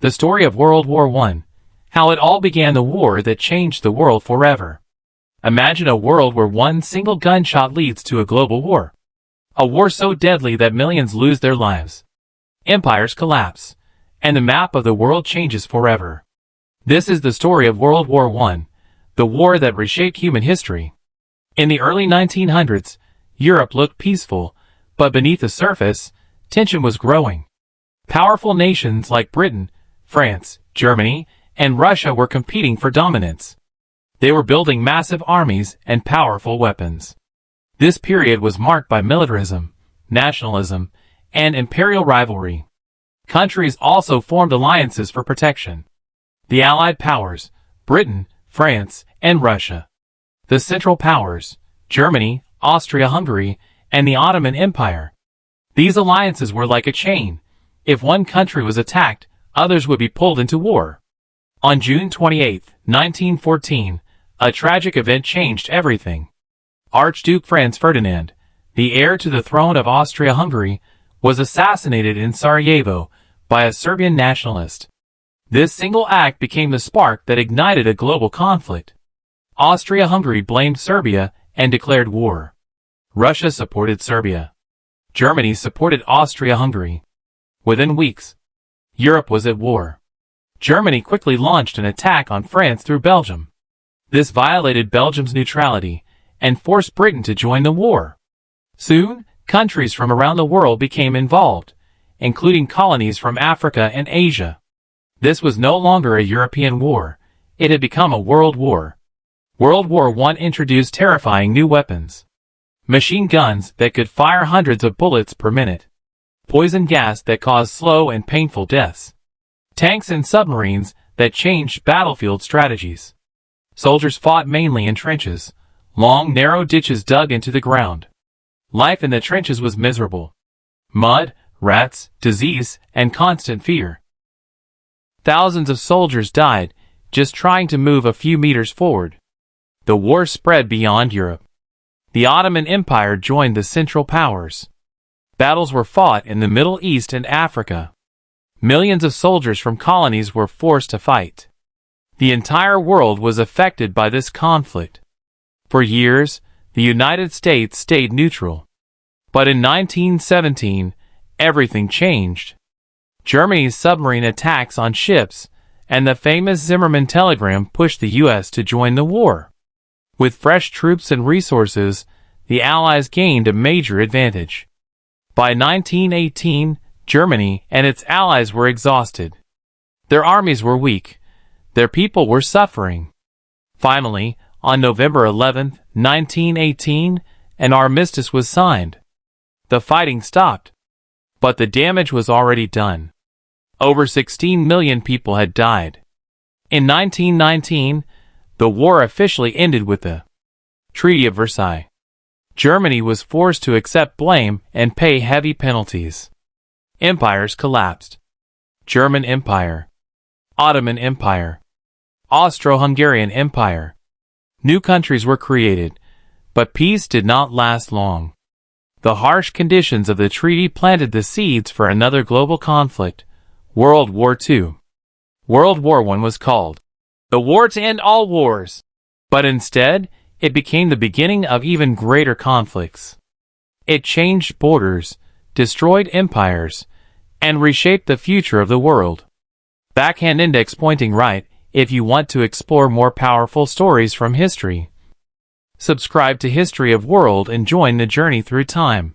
The story of World War I. How it all began, the war that changed the world forever. Imagine a world where one single gunshot leads to a global war. A war so deadly that millions lose their lives. Empires collapse, and the map of the world changes forever. This is the story of World War I, the war that reshaped human history. In the early 1900s, Europe looked peaceful, but beneath the surface, tension was growing. Powerful nations like Britain, France, Germany, and Russia were competing for dominance. They were building massive armies and powerful weapons. This period was marked by militarism, nationalism, and imperial rivalry. Countries also formed alliances for protection. The Allied powers, Britain, France, and Russia. The Central Powers, Germany, Austria-Hungary, and the Ottoman Empire. These alliances were like a chain. If one country was attacked, others would be pulled into war. On June 28, 1914, a tragic event changed everything. Archduke Franz Ferdinand, the heir to the throne of Austria-Hungary, was assassinated in Sarajevo by a Serbian nationalist. This single act became the spark that ignited a global conflict. Austria-Hungary blamed Serbia and declared war. Russia supported Serbia. Germany supported Austria-Hungary. Within weeks, Europe was at war. Germany quickly launched an attack on France through Belgium. This violated Belgium's neutrality and forced Britain to join the war. Soon, countries from around the world became involved, including colonies from Africa and Asia. This was no longer a European war. It had become a world war. World War I introduced terrifying new weapons. Machine guns that could fire hundreds of bullets per minute. Poison gas that caused slow and painful deaths. Tanks and submarines that changed battlefield strategies. Soldiers fought mainly in trenches, long narrow ditches dug into the ground. Life in the trenches was miserable. Mud, rats, disease, and constant fear. Thousands of soldiers died just trying to move a few meters forward. The war spread beyond Europe. The Ottoman Empire joined the Central Powers. Battles were fought in the Middle East and Africa. Millions of soldiers from colonies were forced to fight. The entire world was affected by this conflict. For years, the United States stayed neutral. But in 1917, everything changed. Germany's submarine attacks on ships and the famous Zimmermann telegram pushed the U.S. to join the war. With fresh troops and resources, the Allies gained a major advantage. By 1918, Germany and its allies were exhausted. Their armies were weak. Their people were suffering. Finally, on November 11, 1918, an armistice was signed. The fighting stopped. But the damage was already done. Over 16 million people had died. In 1919, the war officially ended with the Treaty of Versailles. Germany was forced to accept blame and pay heavy penalties. Empires collapsed. German Empire. Ottoman Empire. Austro-Hungarian Empire. New countries were created, but peace did not last long. The harsh conditions of the treaty planted the seeds for another global conflict, World War II. World War I was called the war to end all wars, but instead, it became the beginning of even greater conflicts. It changed borders, destroyed empires, and reshaped the future of the world. Backhand index pointing right if you want to explore more powerful stories from history. Subscribe to History of World and join the journey through time.